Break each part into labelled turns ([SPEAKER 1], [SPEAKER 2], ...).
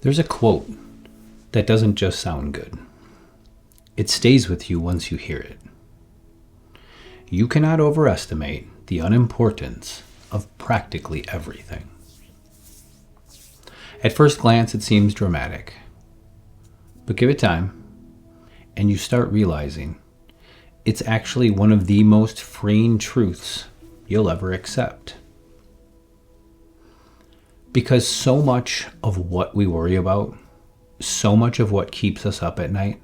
[SPEAKER 1] There's a quote that doesn't just sound good. It stays with you once you hear it. You cannot overestimate the unimportance of practically everything. At first glance, it seems dramatic. But give it time, and you start realizing it's actually one of the most freeing truths you'll ever accept. Because so much of what we worry about, so much of what keeps us up at night,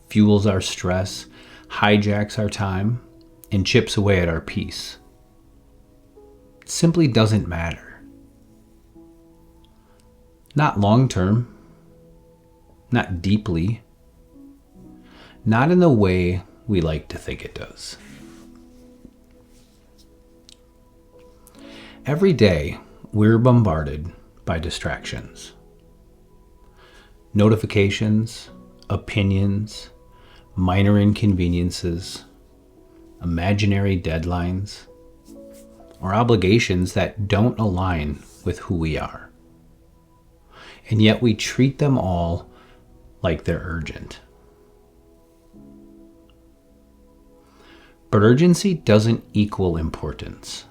[SPEAKER 1] fuels our stress, hijacks our time, and chips away at our peace, simply doesn't matter. Not long term, not deeply, not in the way we like to think it does. Every day, we're bombarded by distractions. Notifications, opinions, minor inconveniences, imaginary deadlines, or obligations that don't align with who we are. And yet we treat them all like they're urgent. But urgency doesn't equal importance.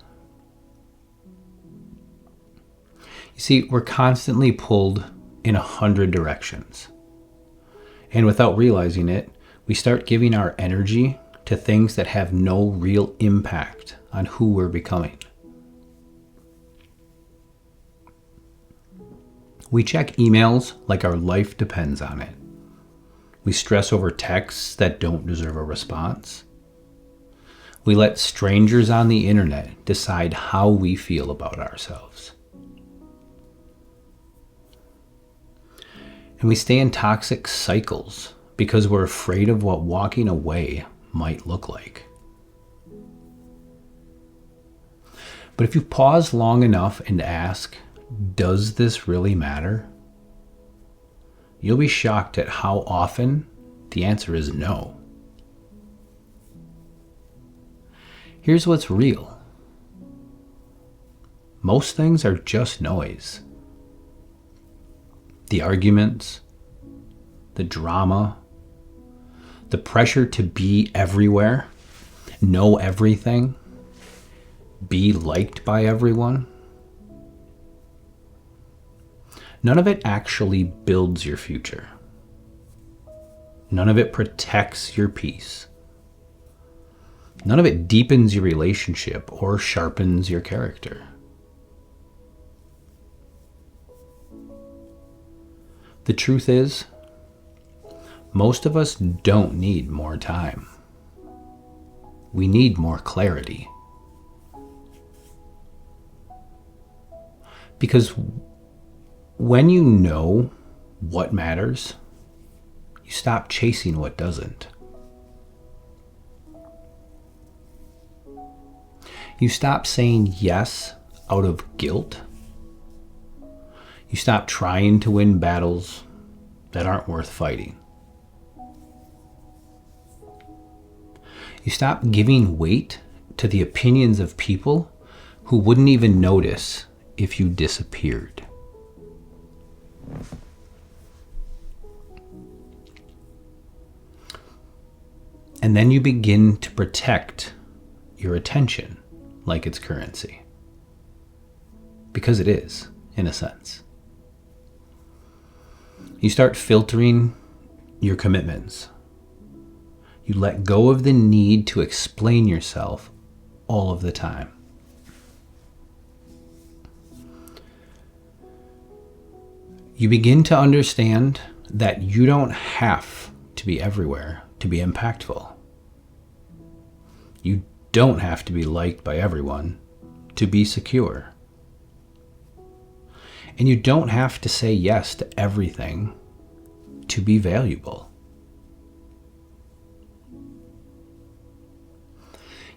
[SPEAKER 1] You see, we're constantly pulled in 100 directions. And without realizing it, we start giving our energy to things that have no real impact on who we're becoming. We check emails like our life depends on it. We stress over texts that don't deserve a response. We let strangers on the internet decide how we feel about ourselves. And we stay in toxic cycles because we're afraid of what walking away might look like. But if you pause long enough and ask, does this really matter? You'll be shocked at how often the answer is no. Here's what's real. Most things are just noise. The arguments, the drama, the pressure to be everywhere, know everything, be liked by everyone. None of it actually builds your future. None of it protects your peace. None of it deepens your relationship or sharpens your character. The truth is, most of us don't need more time. We need more clarity. Because when you know what matters, you stop chasing what doesn't. You stop saying yes out of guilt. You stop trying to win battles that aren't worth fighting. You stop giving weight to the opinions of people who wouldn't even notice if you disappeared. And then you begin to protect your attention like it's currency. Because it is, in a sense. You start filtering your commitments. You let go of the need to explain yourself all of the time. You begin to understand that you don't have to be everywhere to be impactful. You don't have to be liked by everyone to be secure. And you don't have to say yes to everything to be valuable.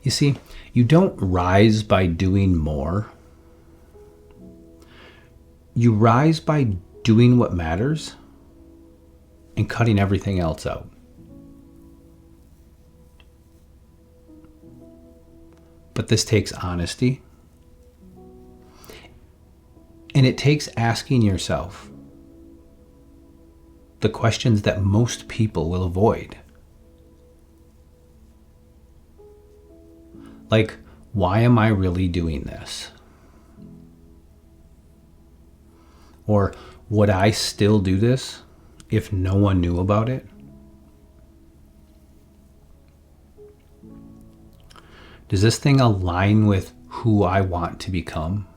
[SPEAKER 1] You see, you don't rise by doing more. You rise by doing what matters and cutting everything else out. But this takes honesty. And it takes asking yourself, the questions that most people will avoid. Like, why am I really doing this? Or would I still do this if no one knew about it? Does this thing align with who I want to become?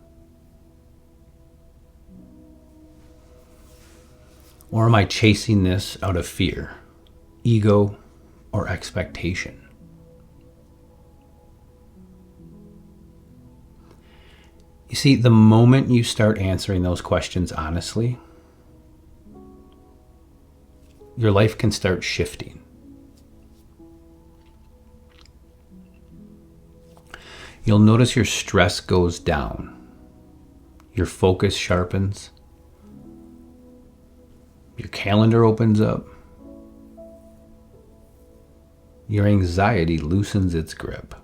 [SPEAKER 1] Or am I chasing this out of fear, ego, or expectation? You see, the moment you start answering those questions honestly, your life can start shifting. You'll notice your stress goes down, your focus sharpens, your calendar opens up, your anxiety loosens its grip.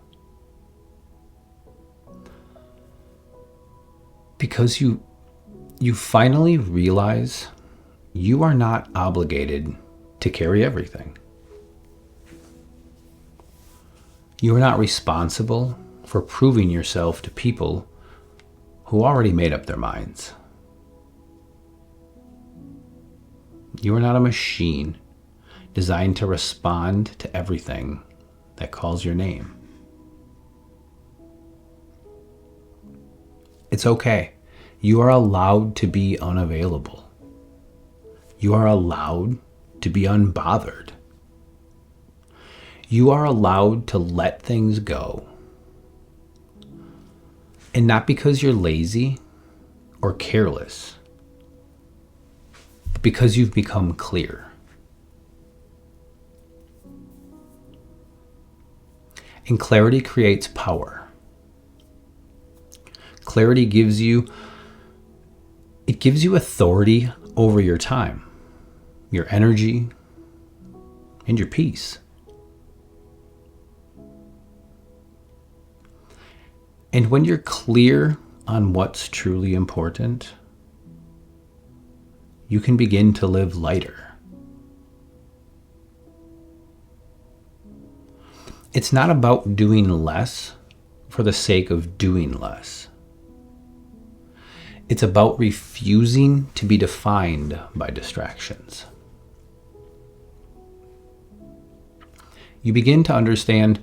[SPEAKER 1] Because you finally realize you are not obligated to carry everything. You are not responsible for proving yourself to people who already made up their minds. You are not a machine designed to respond to everything that calls your name. It's okay. You are allowed to be unavailable. You are allowed to be unbothered. You are allowed to let things go. And not because you're lazy or careless, but because you've become clear. And clarity creates power. Clarity gives you authority over your time, your energy, and your peace. And when you're clear on what's truly important, you can begin to live lighter. It's not about doing less for the sake of doing less. It's about refusing to be defined by distractions. You begin to understand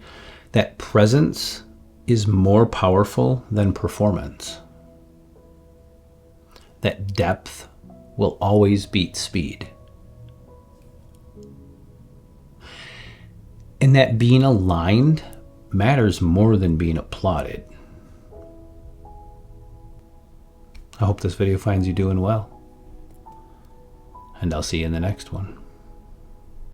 [SPEAKER 1] that presence is more powerful than performance. That depth will always beat speed. And that being aligned matters more than being applauded. I hope this video finds you doing well. And I'll see you in the next one.